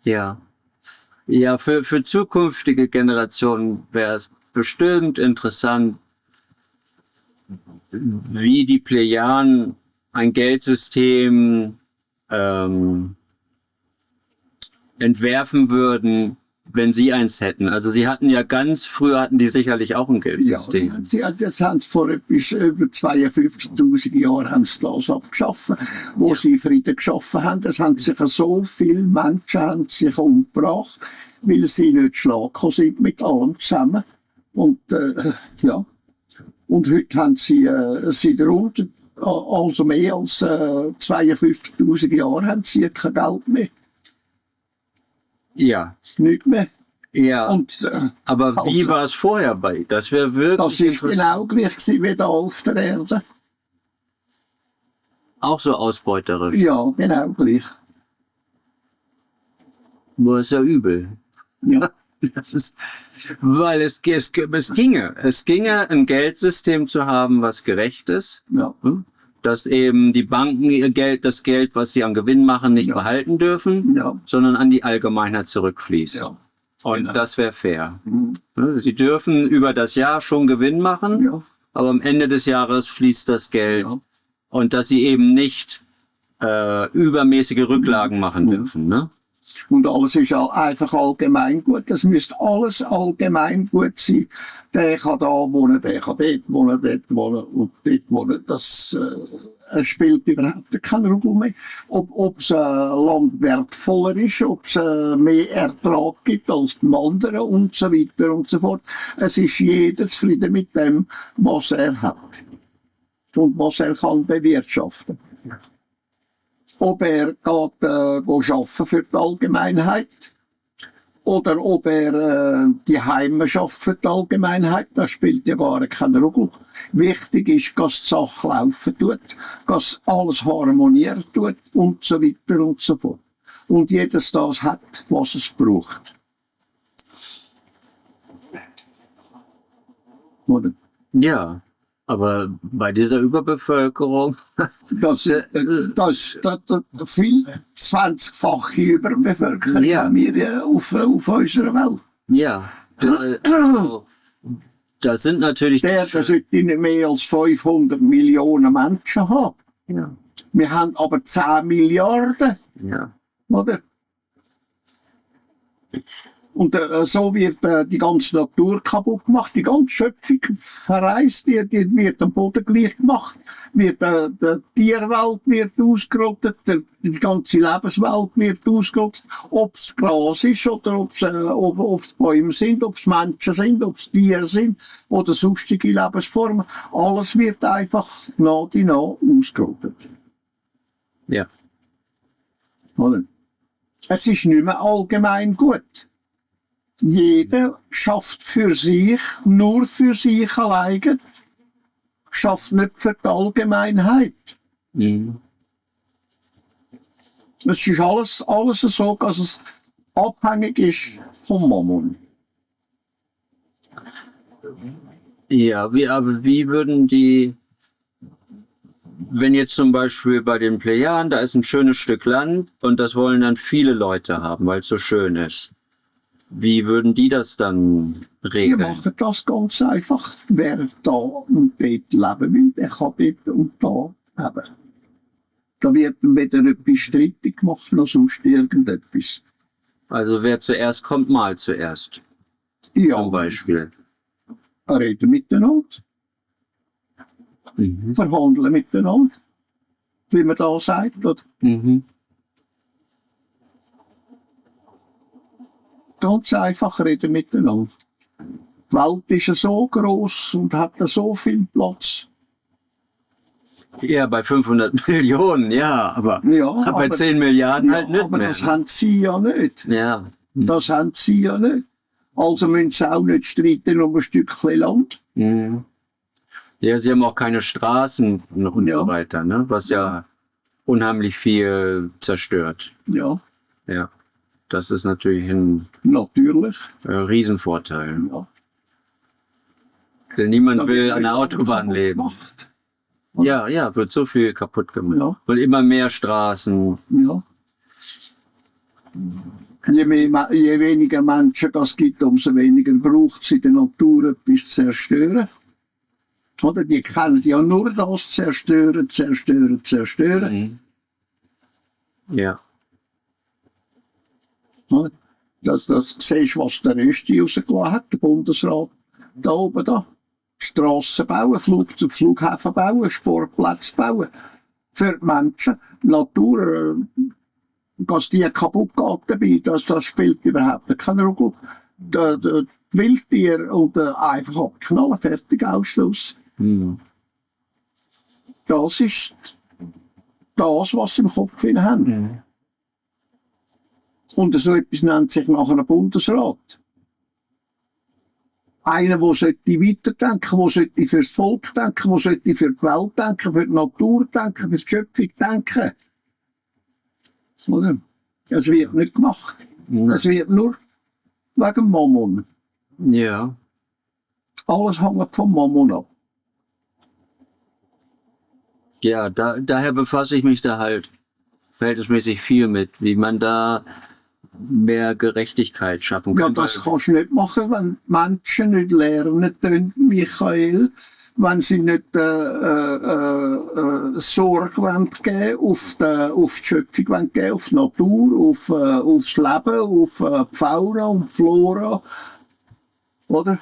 Ja. Ja, für zukünftige Generationen wäre es bestimmt interessant, wie die Plejadianer ein Geldsystem entwerfen würden, wenn sie eins hätten. Also sie hatten ja ganz früher hatten die sicherlich auch ein Geldsystem. Ja, jetzt haben sie vor etwas über 52'000 Jahren haben sie das abgeschaffen, wo sie Frieden geschaffen haben. Es haben sich so viele Menschen haben sich umgebracht, weil sie nicht schlagen sind mit allem zusammen. Und ja, und heute haben sie seit rund also mehr als 52'000 Jahren haben sie kein Geld mehr. Ja. Nicht mehr. Ja. Und, aber wie war es vorher bei? Das wäre wirklich das ist genau gleich wie da auf der Erde. auch so ausbeuterisch. Ja, genau gleich. Nur ist ja übel. Ja. Das ist, weil es ginge ein Geldsystem zu haben, was gerecht ist. Ja. Dass eben die Banken das Geld, was sie an Gewinn machen, nicht behalten dürfen, sondern an die Allgemeinheit zurückfließt. Ja. Und das wäre fair. Sie dürfen über das Jahr schon Gewinn machen, aber am Ende des Jahres fließt das Geld. Und dass sie eben nicht übermäßige Rücklagen machen dürfen. Ne? Und alles ist einfach allgemein gut. Das müsste alles allgemein gut sein. Der kann da wohnen, der kann dort wohnen, dort wohnen und dort wohnen. Das spielt überhaupt keine Rolle mehr. Ob das Land wertvoller ist, ob es mehr Ertrag gibt als dem anderen und so weiter und so fort. Es ist jeder zufrieden mit dem, was er hat. Und was er kann bewirtschaften. Ob er geht arbeiten für die Allgemeinheit oder ob er die Heime schafft für die Allgemeinheit, das spielt ja gar keine Rolle. Wichtig ist, dass die Sache laufen tut, dass alles harmoniert tut und so weiter und so fort. Und jedes das hat, was es braucht. Oder? Ja. Aber bei dieser Überbevölkerung. Das viel 20-fache Überbevölkerung haben wir auf unserer Welt. Ja. Das sind natürlich. Das sollte nicht mehr als 500 Millionen Menschen haben. Ja. Wir haben aber 10 Milliarden. Ja. Oder? Und so wird die ganze Natur kaputt gemacht, die ganze Schöpfung verreist, die wird am Boden gleich gemacht, die Tierwelt wird ausgerottet, die ganze Lebenswelt wird ausgerottet, ob es Gras ist oder ob es Bäume sind, ob es Menschen sind, ob es Tiere sind oder sonstige Lebensformen, alles wird einfach nach und nach ausgerottet. Ja. Oder? Es ist nicht mehr allgemein gut. Jeder schafft für sich, nur für sich alleine, schafft nicht für die Allgemeinheit. Es ist alles so, dass es abhängig ist vom Mammon. Ja, aber wie würden die, wenn jetzt zum Beispiel bei den Plejadianern, da ist ein schönes Stück Land und das wollen dann viele Leute haben, weil es so schön ist. Wie würden die das dann regeln? Wir machen das ganz einfach. Wer da und dort leben will, der kann dort und da leben. Da wird weder etwas strittig gemacht, noch sonst irgendetwas. Also wer zuerst kommt, mal zuerst. Ja. Zum Beispiel. Reden miteinander. Verhandeln miteinander. Wie man da sagt. Oder? Ganz einfach reden miteinander. Die Welt ist ja so gross und hat so viel Platz. Ja, bei 500 Millionen, ja, aber bei 10 Milliarden halt nicht aber mehr. das haben sie ja nicht. Ja. Das haben sie ja nicht. Also müssen sie auch nicht streiten um ein Stückchen Land. Ja, sie haben auch keine Straßen und so weiter, ne? Was ja unheimlich viel zerstört. Ja. Ja. Das ist natürlich ein Riesenvorteil. Ja. Denn niemand will an der Autobahn leben. Gemacht. Ja, wird so viel kaputt gemacht. Ja. Und immer mehr Straßen. Ja. Je weniger Menschen es gibt, umso weniger braucht es in der Natur etwas zu zerstören. Oder? Die können ja nur das zerstören. Ja. Oder? Das siehst du, was der Rösti rausgelassen hat, der Bundesrat. Da oben da. Strassen bauen, Flughäfen bauen, Sportplätze bauen. Für die Menschen. Die Natur, dass die kaputt geht dabei, das spielt überhaupt keine Rolle. Die Wildtiere und einfach abknallen, fertig, Ausschluss. Das ist das, was sie im Kopf haben. Und so etwas nennt sich nachher ein Bundesrat. Einer, der weiterdenken sollte, der fürs Volk denken, der für die Welt denken, für die Natur denken, für die Schöpfung denken. Oder? Es wird nicht gemacht. Es wird nur wegen Mammon. Ja. Alles hängt vom Mammon ab. Ja, daher befasse ich mich da halt verhältnismäßig viel mit, wie man da mehr Gerechtigkeit schaffen kann. Ja, das kannst du nicht machen, wenn Menschen nicht lernen können, Michael, wenn sie nicht Sorge geben auf die Schöpfung geben, auf die Natur, aufs Leben, auf die Fauna und Flora, oder?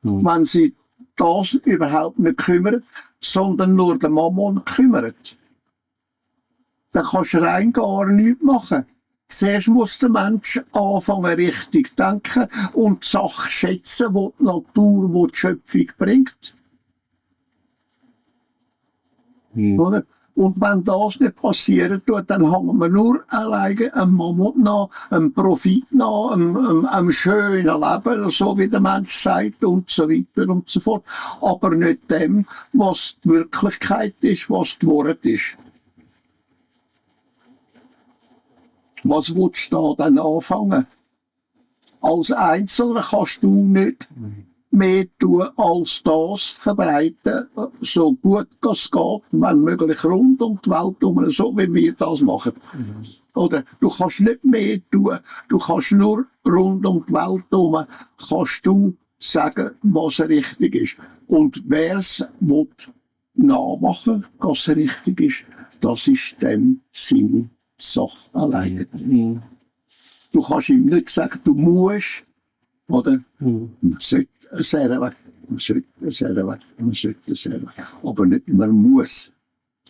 Wenn sie das überhaupt nicht kümmern, sondern nur den Mammon kümmert, dann kannst du rein gar nichts machen. Zuerst muss der Mensch anfangen, richtig denken und die Sache schätzen, die Natur, die Schöpfung bringt. Oder? Und wenn das nicht passieren tut, dann hängen wir nur alleine einem Mammon nach, einem Profit nach, einem schönen Leben, so wie der Mensch sagt, und so weiter und so fort. Aber nicht dem, was die Wirklichkeit ist, was die Wahrheit ist. Was willst du da dann anfangen? Als Einzelner kannst du nicht mehr tun, als das verbreiten, so gut es geht, wenn möglich rund um die Welt herum, so wie wir das machen. Oder du kannst nicht mehr tun, du kannst nur rund um die Welt herum, kannst du sagen, was richtig ist. Und wer es nachmachen will, was richtig ist, das ist dem seine Sache alleine. Du kannst ihm nicht sagen, du musst, oder? Man sollte es weg, man sollte es weg, man sollte es weg. Aber nicht, man muss.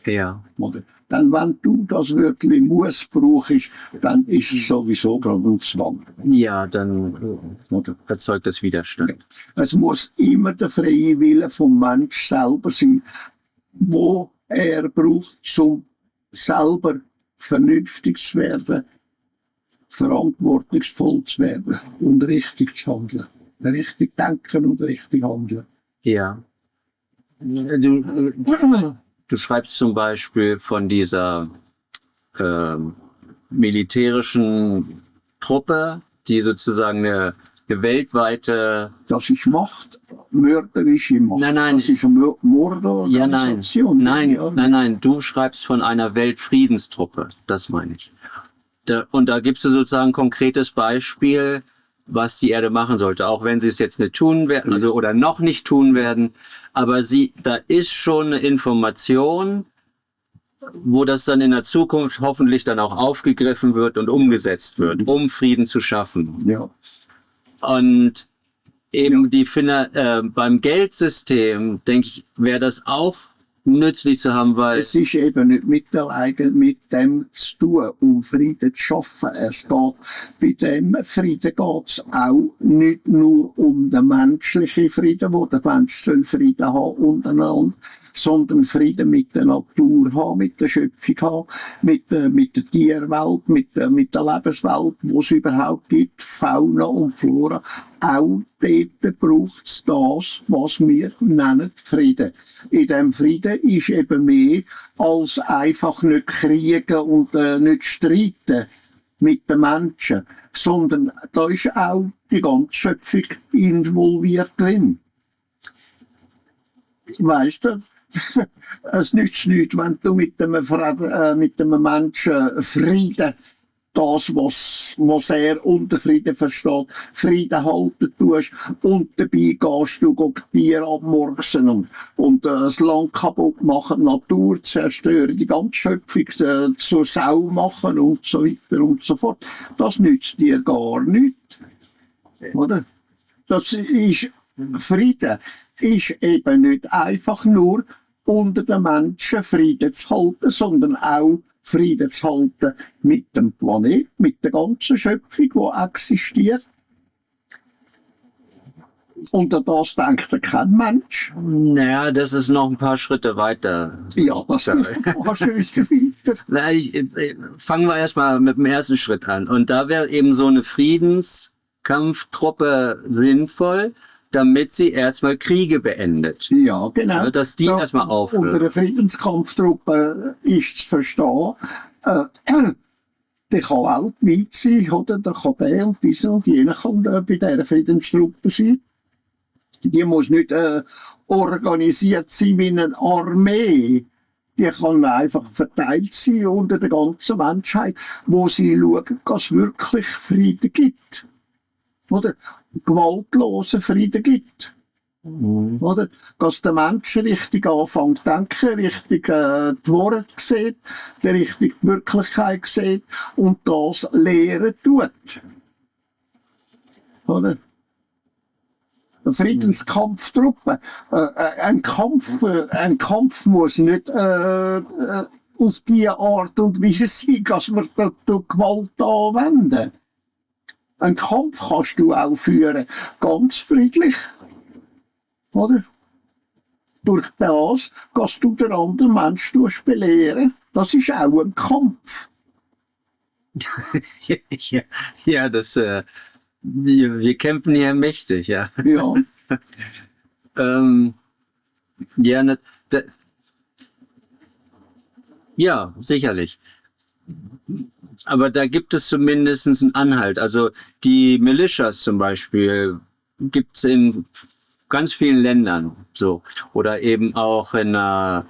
Ja. Oder? Dann, wenn du das wirklich muss brauchst, dann ist es sowieso gerade ein Zwang. Ja, dann erzeugt das Widerstand. Es muss immer der freie Wille vom Mensch selber sein, wo er braucht, um selber vernünftig zu werden, verantwortungsvoll zu werden und richtig zu handeln. Richtig denken und richtig handeln. Ja. Du schreibst zum Beispiel von dieser militärischen Truppe, die sozusagen eine weltweite... Das ist Macht, mörderische Macht. Nein. Das ist eine Mordorganisation. Ja, nein. Du schreibst von einer Weltfriedenstruppe. Das meine ich. Und da gibst du sozusagen ein konkretes Beispiel, was die Erde machen sollte, auch wenn sie es jetzt nicht tun werden, also oder noch nicht tun werden. Aber da ist schon eine Information, wo das dann in der Zukunft hoffentlich dann auch aufgegriffen wird und umgesetzt wird, um Frieden zu schaffen. Ja. Und eben beim Geldsystem, denke ich, wäre das auch nützlich zu haben, weil... Es ist eben nicht mit dem zu tun, um Frieden zu schaffen. Es geht, bei dem Frieden geht es auch nicht nur um den menschlichen Frieden, wo der Mensch Frieden haben untereinander, sondern Frieden mit der Natur haben, mit der Schöpfung haben, mit der Tierwelt, mit der Lebenswelt, wo es überhaupt gibt, Fauna und Flora. Auch dort braucht es das, was wir nennen Frieden. In dem Frieden ist eben mehr als einfach nicht kriegen und nicht streiten mit den Menschen, sondern da ist auch die ganze Schöpfung involviert drin. Weißt du? Es nützt nichts, wenn du mit einem Menschen Frieden das, was er unter Frieden versteht, Frieden halten tust und dabei gehst du Tiere abmurksen und das Land kaputt machen, die Natur zerstören, die ganze Schöpfung zur Sau machen und so weiter und so fort. Das nützt dir gar nichts. Oder? Das ist, Frieden ist eben nicht einfach nur unter den Menschen Frieden zu halten, sondern auch Frieden zu halten mit dem Planet, mit der ganzen Schöpfung, die existiert. Und an das denkt kein Mensch. Naja, das ist noch ein paar Schritte weiter. Ja, das ist schon weiter. Na, fangen wir erstmal mit dem ersten Schritt an. Und da wäre eben so eine Friedenskampftruppe sinnvoll, damit sie erstmal Kriege beendet. Ja, genau. Ja, dass die erstmal aufhören. Unter einer Friedenskampftruppe ist zu verstehen, der kann weltweit sein, oder? Da kann der und dieser und jener kann bei dieser Friedenstruppe sein. Die muss nicht organisiert sein wie eine Armee. Die kann einfach verteilt sein unter der ganzen Menschheit, wo sie schauen, dass es wirklich Frieden gibt. Oder? Gewaltlosen Frieden gibt. Oder? Dass der Mensch richtig anfängt zu denken, richtig die Worte sieht, der richtig die Wirklichkeit sieht und das lehren tut. Oder? Eine Friedenskampftruppe. Ein Kampf muss nicht auf diese Art und Weise sein, dass wir dort Gewalt anwenden. Ein Kampf kannst du auch führen, ganz friedlich. Oder? Durch das, dass du den anderen Menschen belehren. Das ist auch ein Kampf. Ja, das, wir kämpfen hier mächtig, ja. Ja. Ja, ja, sicherlich. Aber da gibt es zumindest einen Anhalt. Also die Militias zum Beispiel gibt's in ganz vielen Ländern so. Oder eben auch in der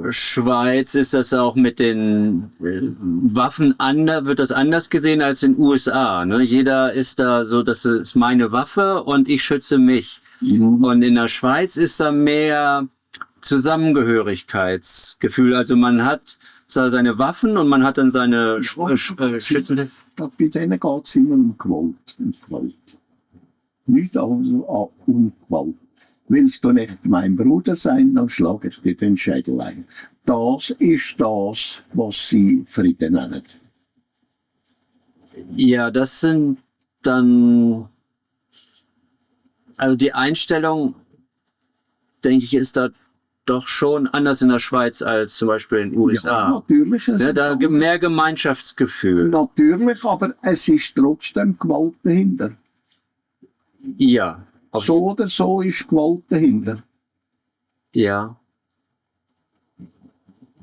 Schweiz ist das auch mit den Waffen wird das anders gesehen als in den USA. Ne? Jeder ist da so, das ist meine Waffe und ich schütze mich. Und in der Schweiz ist da mehr Zusammengehörigkeitsgefühl. Also man hat seine Waffen und man hat dann seine Schützen. Bei denen geht es immer um Gewalt. Nicht also um Gewalt. Willst du nicht mein Bruder sein, dann schlage ich dir den Schädel ein. Das ist das, was sie Frieden nennen. Ja, das sind dann, also die Einstellung, denke ich, ist da doch schon anders in der Schweiz als zum Beispiel in den USA. Ja, natürlich. Ja, da gibt mehr Gemeinschaftsgefühl. Natürlich, aber es ist trotzdem Gewalt dahinter. Ja. So oder so ist Gewalt dahinter. Ja.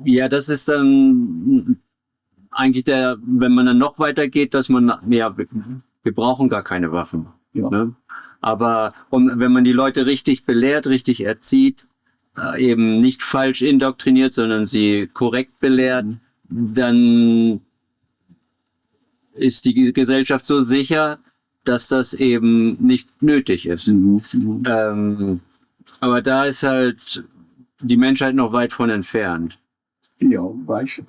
Ja, das ist dann eigentlich wenn man dann noch weiter geht, dass man, ja, wir brauchen gar keine Waffen. Ja. Ne? Aber wenn man die Leute richtig belehrt, richtig erzieht, eben nicht falsch indoktriniert, sondern sie korrekt belehrt, dann ist die Gesellschaft so sicher, dass das eben nicht nötig ist. Aber da ist halt die Menschheit noch weit von entfernt. Ja, weißt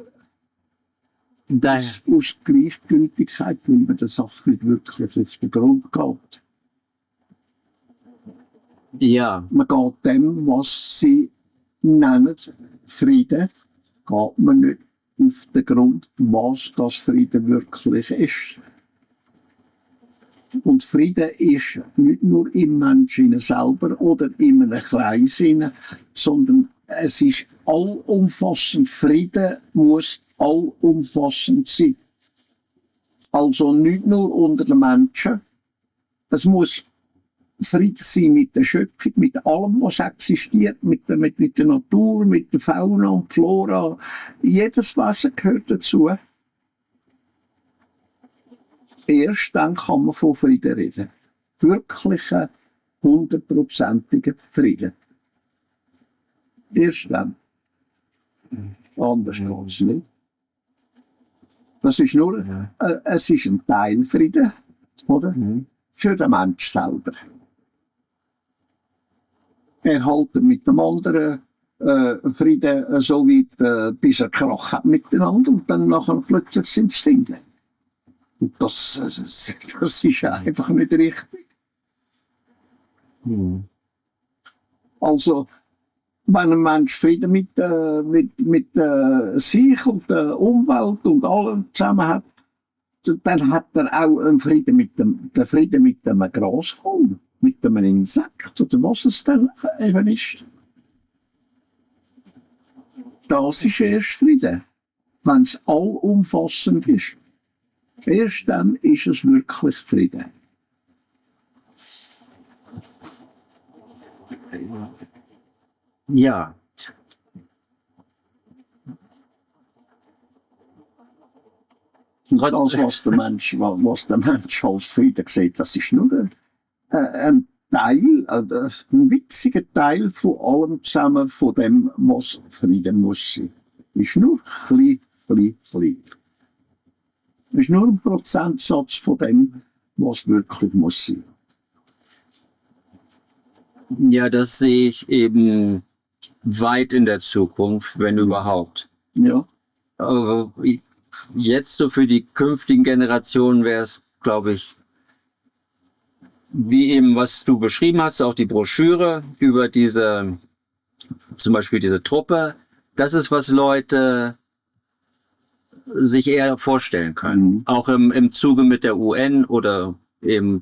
du, aus Gleichgültigkeit, weil man der Sache nicht wirklich auf den Grund geht. Ja. Man geht dem, was sie nennen, Frieden, geht man nicht auf den Grund, was das Frieden wirklich ist. Und Frieden ist nicht nur im Menschen selber oder in einem Kreis, sondern es ist allumfassend. Frieden muss allumfassend sein. Also nicht nur unter den Menschen. Es muss Frieden sein mit der Schöpfung, mit allem, was existiert, mit der Natur, mit der Fauna und Flora. Jedes Wesen gehört dazu. Erst dann kann man von Frieden reden. Wirklichen, 100%igen Frieden. Erst dann. Anders geht's nicht. Das ist nur, es ist ein Teilfrieden, oder? Für den Mensch selber. Er hält mit dem anderen Frieden so weit, bis er Krach hat miteinander und dann nachher plötzlich sind sie finden. Und das ist einfach nicht richtig. Also, wenn ein Mensch Frieden mit sich und der Umwelt und allem zusammen hat, dann hat er auch einen Frieden mit dem Grashalm, mit einem Insekt oder was es dann eben ist. Das ist erst Frieden, wenn es allumfassend ist. Erst dann ist es wirklich Frieden. Ja. Das, was der Mensch als Frieden sieht, das ist nur ein Teil, ein witziger Teil von allem zusammen, von dem, was Frieden muss sein. Ist nur klein. Ist nur ein Prozentsatz von dem, was wirklich muss sein. Ja, das sehe ich eben weit in der Zukunft, wenn überhaupt. Ja. Aber jetzt so für die künftigen Generationen wäre es, glaube ich, wie eben, was du beschrieben hast, auch die Broschüre über zum Beispiel diese Truppe. Das ist, was Leute sich eher vorstellen können. Auch im Zuge mit der UN oder eben,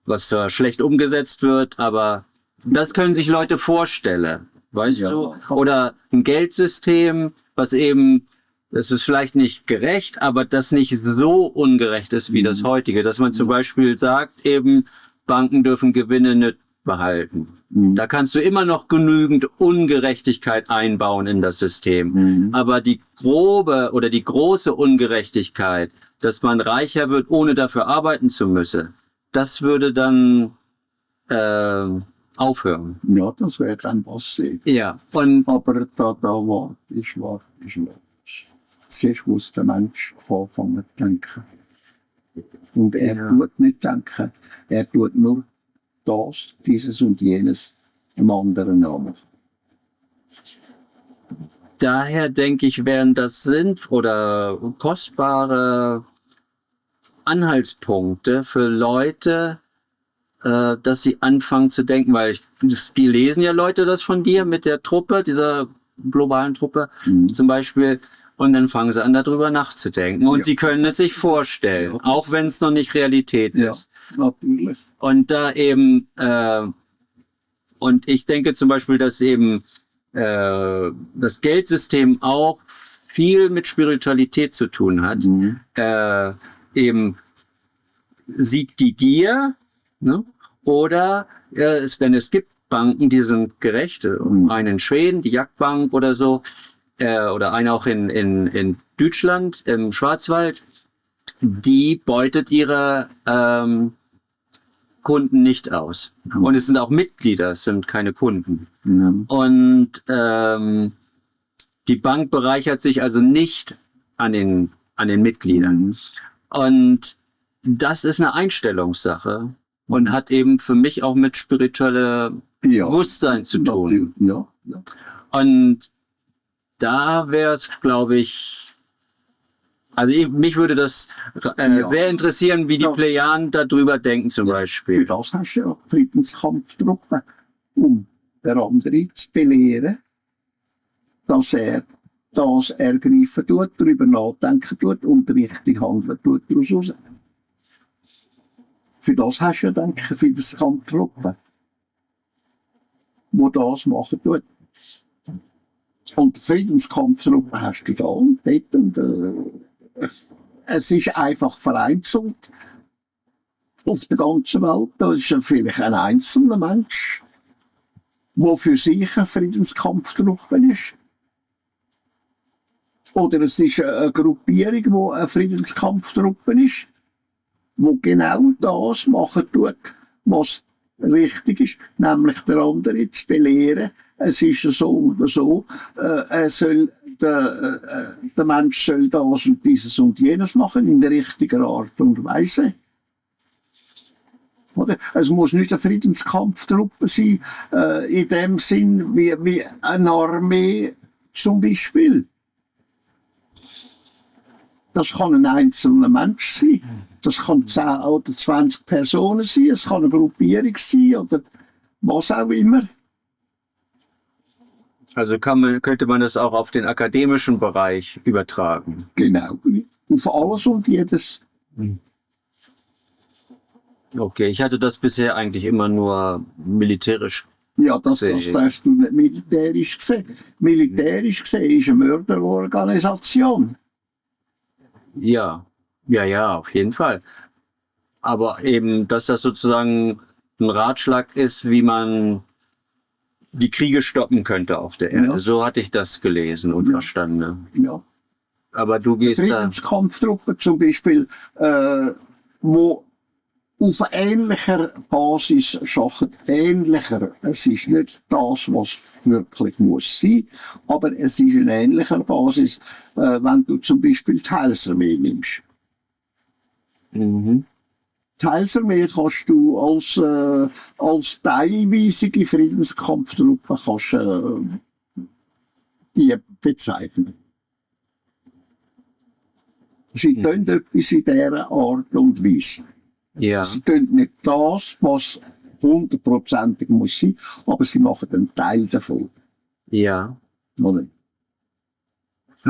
was zwar schlecht umgesetzt wird, aber das können sich Leute vorstellen, weißt du? Oder ein Geldsystem, was eben, das ist vielleicht nicht gerecht, aber das nicht so ungerecht ist wie das heutige. Dass man zum Beispiel sagt, eben, Banken dürfen Gewinne nicht behalten. Da kannst du immer noch genügend Ungerechtigkeit einbauen in das System. Aber die grobe oder die große Ungerechtigkeit, dass man reicher wird, ohne dafür arbeiten zu müssen, das würde dann aufhören. Ja, das wäre dann passiert. Ja. Und Aber da warte ich. Zuerst muss der Mensch anfangen zu denken. Und er tut nicht denken. Er tut nur das, dieses und jenes im anderen Namen. daher denke ich, wären das oder kostbare Anhaltspunkte für Leute, dass sie anfangen zu denken, weil die lesen ja Leute das von dir mit der Truppe, dieser globalen Truppe zum Beispiel, und dann fangen sie an, darüber nachzudenken. Und sie können es sich vorstellen, auch wenn es noch nicht Realität ist. Natürlich. Und da eben, und ich denke zum Beispiel, dass eben das Geldsystem auch viel mit Spiritualität zu tun hat. Eben siegt die Gier, ne? Oder denn es gibt Banken, die sind gerecht, einen in Schweden, die Jagdbank oder so, oder eine auch in Deutschland, im Schwarzwald, die beutet ihre Kunden nicht aus. Und es sind auch Mitglieder, es sind keine Kunden. Und die Bank bereichert sich also nicht an den Mitgliedern. Und das ist eine Einstellungssache und hat eben für mich auch mit spirituellem Bewusstsein zu tun. Und da wäre es, glaube ich, also mich würde das sehr interessieren, wie die Plejaden darüber denken zum Beispiel. Für das hast du ja Friedenskampftruppen, um den anderen zu belehren, dass er das ergreifen tut, darüber nachdenken tut und richtig handeln tut daraus raus. Für das hast du ja, denke ich, Friedenskampftruppen, die das machen tut. Und Friedenskampftruppen hast du da und dort und es ist einfach vereinzelt auf der ganzen Welt. Da ist vielleicht ein einzelner Mensch, der für sich eine Friedenskampftruppe ist. Oder es ist eine Gruppierung, die eine Friedenskampftruppe ist, die genau das machen tut, was richtig ist, nämlich der andere zu belehren. Es ist so oder so, er soll sagt, der Mensch soll das und dieses und jenes machen in der richtigen Art und Weise. Oder? Es muss nicht eine Friedenskampftruppe sein, in dem Sinn wie eine Armee zum Beispiel. Das kann ein einzelner Mensch sein. Das kann 10 oder 20 Personen sein. Es kann eine Gruppierung sein oder was auch immer. Also könnte man das auch auf den akademischen Bereich übertragen. Genau. Auf alles und jedes. Okay, ich hatte das bisher eigentlich immer nur militärisch. Ja, das darfst du nicht militärisch sehen. Militärisch gesehen ist eine Mörderorganisation. Ja, auf jeden Fall. Aber eben, dass das sozusagen ein Ratschlag ist, wie man die Kriege stoppen könnte auf der Erde. Ja. So hatte ich das gelesen und verstanden. Ja. Aber du gehst da. Friedenskampftruppen zum Beispiel, wo auf ähnlicher Basis schaffen. Ähnlicher. Es ist nicht das, was wirklich muss sein, aber es ist eine ähnliche Basis, wenn du zum Beispiel die Heilsarmee nimmst. Mhm. Die Heilsarmee kannst du als teilweisige Friedenskampftruppe die bezeichnen. Sie tun etwas in dieser Art und Weise. Ja, Sie tun nicht das, was 100%ig muss sein, aber sie machen einen Teil davon. ja. Oder?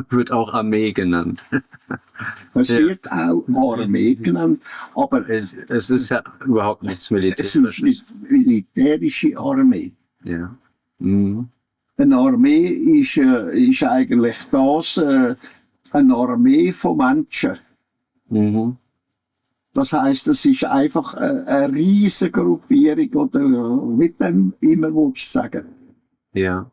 Wird auch Armee genannt. Es Ja. wird auch Armee genannt, aber Es ist ja überhaupt nichts es ist Militärisches. nicht militärische Armee. Ja. Mhm. Eine Armee ist eigentlich das, eine Armee von Menschen. Mhm. Das heisst, es ist einfach eine riesige Gruppierung, oder wie dem immer willst du sagen. Ja.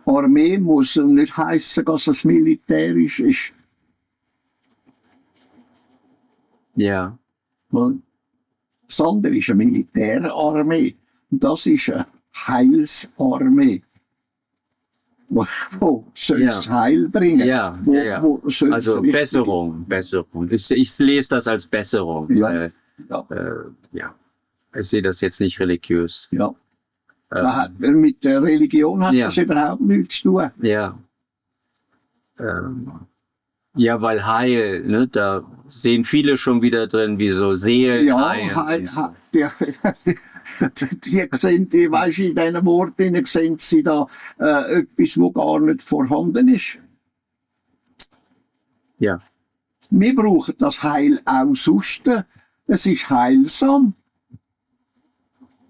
Armee muss nicht heissen, dass es militärisch ist. Ja. Das andere ist eine Militärarmee. Und das ist eine Heilsarmee. Wo soll Ja. das Heil bringen? Ja, Wo, ja, ja. wo soll Also richtig- Besserung. Ich lese das als Besserung. Ja. Weil, Ja, ja. Ich sehe das jetzt nicht religiös. ja. Mit der Religion hat Ja. das überhaupt nichts zu tun. Ja. Ja, weil Heil, ne, da sehen viele schon wieder drin, wie so Seelen. Ja, Heil. die sehen, die, weisst, in diesen Worten sehen sie da etwas, wo gar nicht vorhanden ist. Ja. Wir brauchen das Heil auch sonst. Es ist heilsam.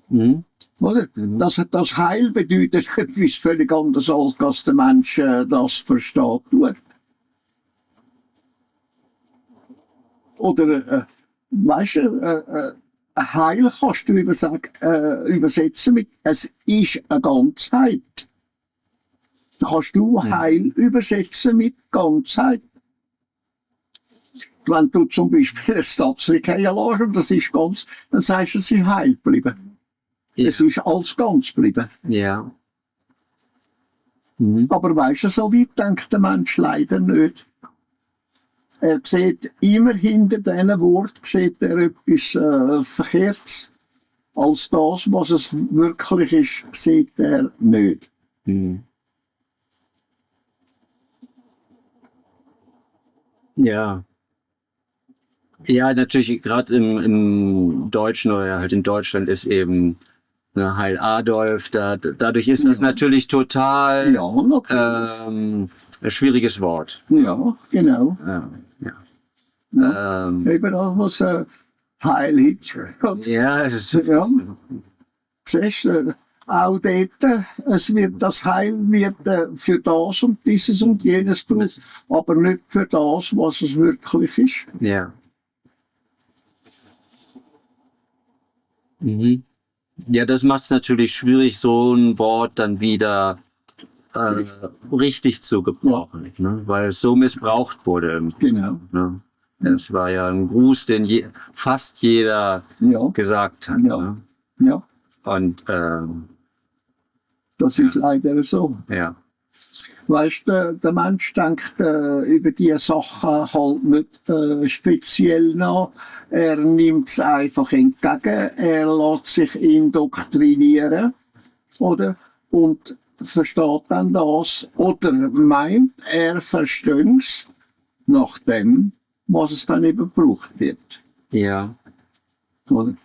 Mhm. Oder? Das Heil bedeutet etwas völlig anderes, als dass der Mensch das versteht. Oder, weißt du, Heil kannst du übersetzen mit, es ist eine Ganzheit. Da kannst du Heil übersetzen mit Ganzheit. Wenn du zum Beispiel ein Statzli fallen lässt und das ist ganz, dann sagst du, es ist heil geblieben. Ja. Es ist alles ganz geblieben. Ja. Mhm. Aber weisst du, so weit denkt der Mensch leider nicht. Er sieht immer hinter diesen Worten sieht er etwas Verkehrtes. Als das, was es wirklich ist, sieht er nicht. Mhm. Ja. Ja, natürlich, gerade im Deutschen oder halt in Deutschland ist eben Heil Adolf, dadurch ist das natürlich total Ja, natürlich. ein schwieriges Wort. Ja, genau. Ja. Eben das, was Heil Hitler hat. Ja, es ist, Ja. Siehst du, auch dort, das Heil wird für das und dieses und jenes gebraucht, aber nicht für das, was es wirklich ist. ja. Mhm. Ja, das macht es natürlich schwierig, so ein Wort dann wieder richtig zu gebrauchen, ne? Weil es so missbraucht wurde. Genau. Ne? Das war ja ein Gruß, den fast jeder Ja, gesagt hat. Ja. Ne? ja, Und das ist leider so. ja. Weißt du, der Mensch denkt über die Sachen halt nicht speziell nach. Er nimmt es einfach entgegen, er lässt sich indoktrinieren, oder? Und versteht dann das, oder meint, er versteht es nach dem, was es dann eben gebraucht wird. Ja. Oder?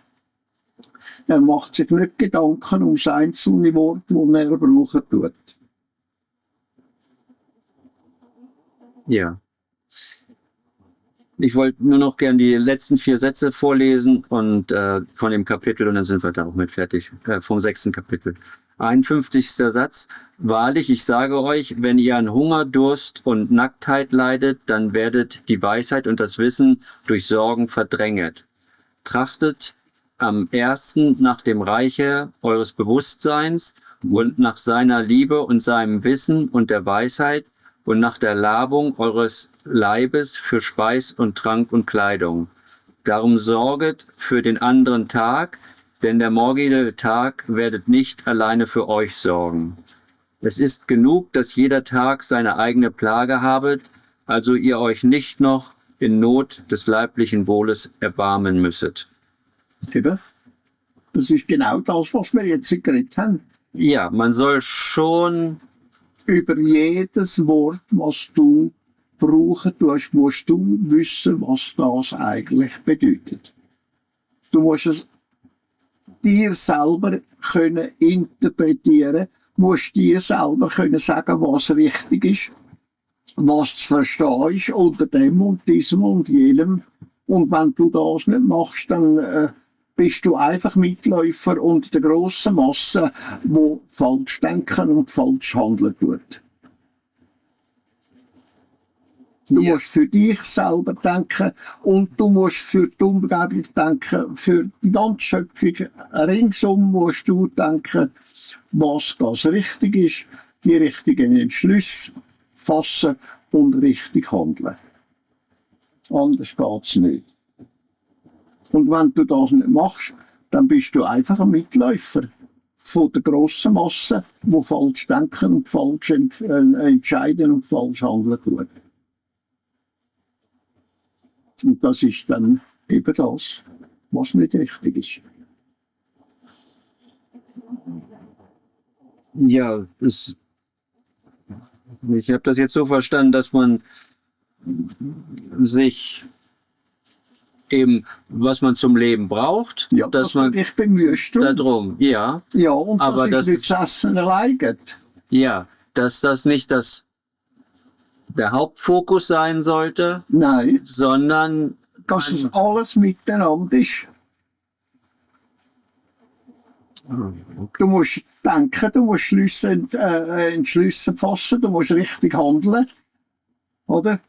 Er macht sich nicht Gedanken um das einzelne Wort, das er brauchen tut. Ja. Ich wollte nur noch gern die letzten 4 Sätze vorlesen und von dem Kapitel und dann sind wir da auch mit fertig, vom 6. Kapitel. 51. Satz. Wahrlich, ich sage euch, wenn ihr an Hunger, Durst und Nacktheit leidet, dann werdet die Weisheit und das Wissen durch Sorgen verdränget. Trachtet am ersten nach dem Reiche eures Bewusstseins und nach seiner Liebe und seinem Wissen und der Weisheit und nach der Labung eures Leibes für Speis und Trank und Kleidung. Darum sorget für den anderen Tag, denn der morgige Tag werdet nicht alleine für euch sorgen. Es ist genug, dass jeder Tag seine eigene Plage habet, also ihr euch nicht noch in Not des leiblichen Wohles erbarmen müsset. Eben. Das ist genau das, was wir jetzt geredet haben. Ja, man soll schon Über jedes Wort, was du brauchen tust, musst du wissen, was das eigentlich bedeutet. Du musst es dir selber können interpretieren, musst dir selber können sagen, was richtig ist, was zu verstehen ist, unter dem und diesem und jenem. Und wenn du das nicht machst, dann bist du einfach Mitläufer unter der grossen Masse, die falsch denken und falsch handeln tut. Du musst für dich selber denken und du musst für die Umgebung denken, für die ganze Schöpfung ringsum musst du denken, was das richtig ist, die richtigen Entschlüsse fassen und richtig handeln. Anders geht's nicht. Und wenn du das nicht machst, dann bist du einfach ein Mitläufer von der grossen Masse, die falsch denken und falsch entscheiden und falsch handeln tut. Und das ist dann eben das, was nicht richtig ist. Ja, ich habe das jetzt so verstanden, dass man sich eben, was man zum Leben braucht, Ja, dass man dich bemühst darum, ja, Ja, und aber das das ist nicht das Essen allein geht. ja, dass das nicht der Hauptfokus sein sollte, Nein, sondern dass es alles miteinander ist. Du musst denken, du musst Entschlüsse fassen, du musst richtig handeln. Oder?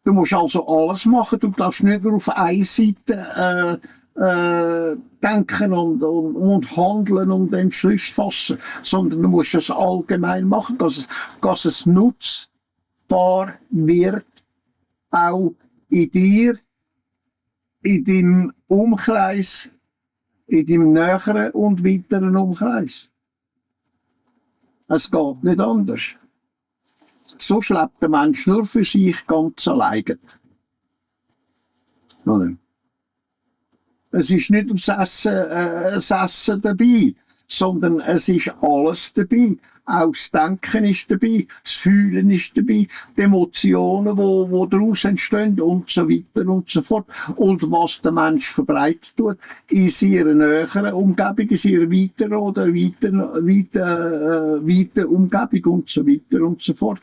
Du musst also alles machen, du darfst nicht nur auf eine Seite denken und handeln und Entschlüsse fassen, sondern du musst es allgemein machen, dass es nutzbar wird, auch in dir, in deinem Umkreis, in deinem näheren und weiteren Umkreis. Es geht nicht anders. So lebt der Mensch nur für sich ganz alleine. Es ist nicht das Essen dabei, sondern es ist alles dabei. Auch das Denken ist dabei, das Fühlen ist dabei, die Emotionen, die daraus entstehen und so weiter und so fort. Und was der Mensch verbreitet tut, in seiner näheren Umgebung, in seiner weiteren oder weiter Umgebung und so weiter und so fort.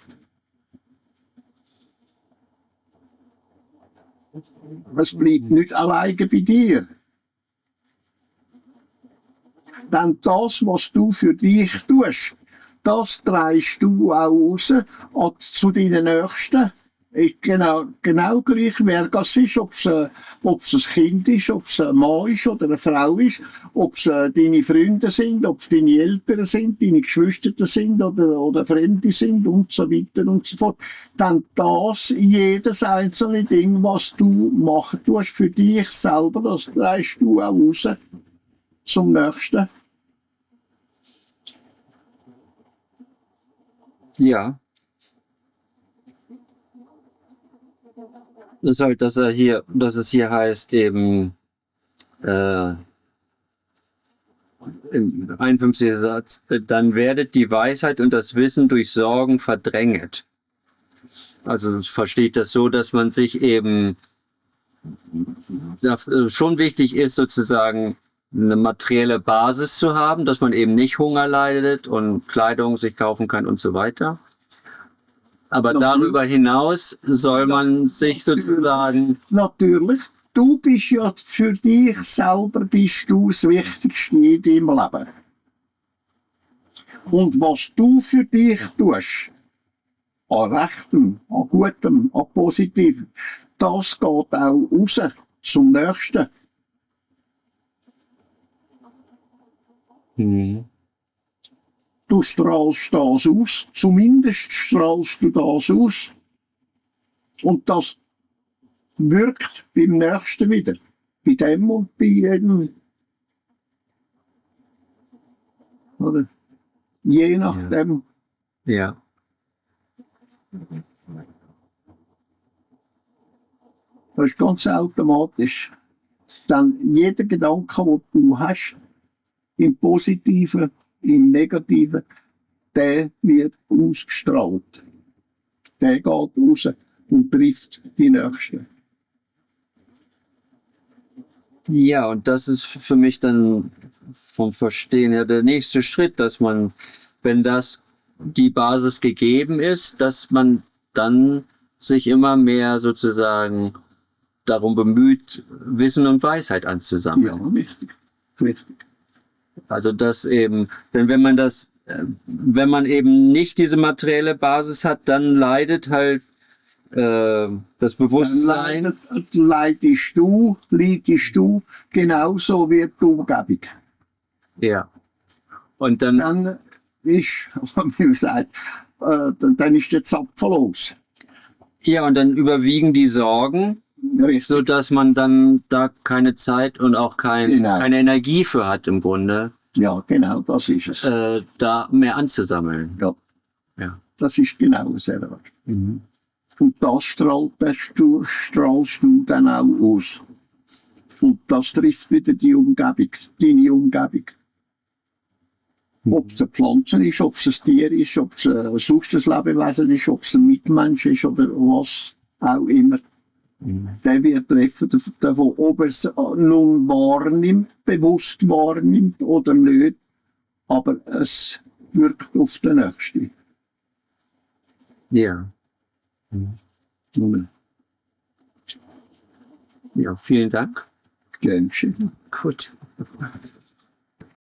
Es bleibt nicht alleine bei dir. Denn das, was du für dich tust, das trägst du auch raus zu deinen Nächsten. Genau gleich, wer das ist, ob es ein Kind ist, ob es ein Mann ist oder eine Frau ist, ob es deine Freunde sind, ob es deine Eltern sind, deine Geschwister sind oder Fremde sind und so weiter und so fort. Dann das, jedes einzelne Ding, was du machen tust für dich selber, das trägst du auch raus zum Nächsten. Ja. Das ist halt, dass es hier heißt eben, im 51. Satz, dann werdet die Weisheit und das Wissen durch Sorgen verdränget. Also versteht das so, dass man sich eben schon wichtig ist, sozusagen eine materielle Basis zu haben, dass man eben nicht Hunger leidet und Kleidung sich kaufen kann und so weiter. Aber darüber hinaus soll man sich sozusagen... Natürlich. Du bist ja für dich selber bist du das Wichtigste in deinem Leben. Und was du für dich tust, an Rechtem, an Gutem, an Positivem, das geht auch raus zum Nächsten. Du strahlst das aus, zumindest strahlst du das aus. Und das wirkt beim Nächsten wieder. Bei dem und bei jedem. Oder? Je nachdem. Ja. Das ist ganz automatisch. Dann jeder Gedanke, den du hast, im Positiven, im Negativen, der wird ausgestrahlt. Der geht raus und trifft die Nächsten. Ja, und das ist für mich dann vom Verstehen her der nächste Schritt, dass man, wenn das die Basis gegeben ist, dass man dann sich immer mehr sozusagen darum bemüht, Wissen und Weisheit anzusammeln. Ja, richtig. Richtig. Also das eben, denn wenn man eben nicht diese materielle Basis hat, dann leidet halt das Bewusstsein. Leidest du genauso wie die Umgebung. Ja. Und dann Dann ist, wie gesagt, dann ist der Zapfen los. ja, und dann überwiegen die Sorgen, so dass man dann da keine Zeit und auch keine Energie für hat im Grunde, Ja, genau, das ist es. da mehr anzusammeln. Ja, Ja. das ist genau selber. Und das strahlst du dann auch aus. Und das trifft wieder die Umgebung, deine Umgebung. Ob es eine Pflanze ist, ob es ein Tier ist, ob es ein sonst ein Lebewesen ist, ob es ein Mitmensch ist oder was auch immer. Der wird treffen, davon, ob er es nun wahrnimmt, bewusst wahrnimmt oder nicht. Aber es wirkt auf den Nächsten. Ja. Ja, vielen Dank. Gern geschehen. Gut.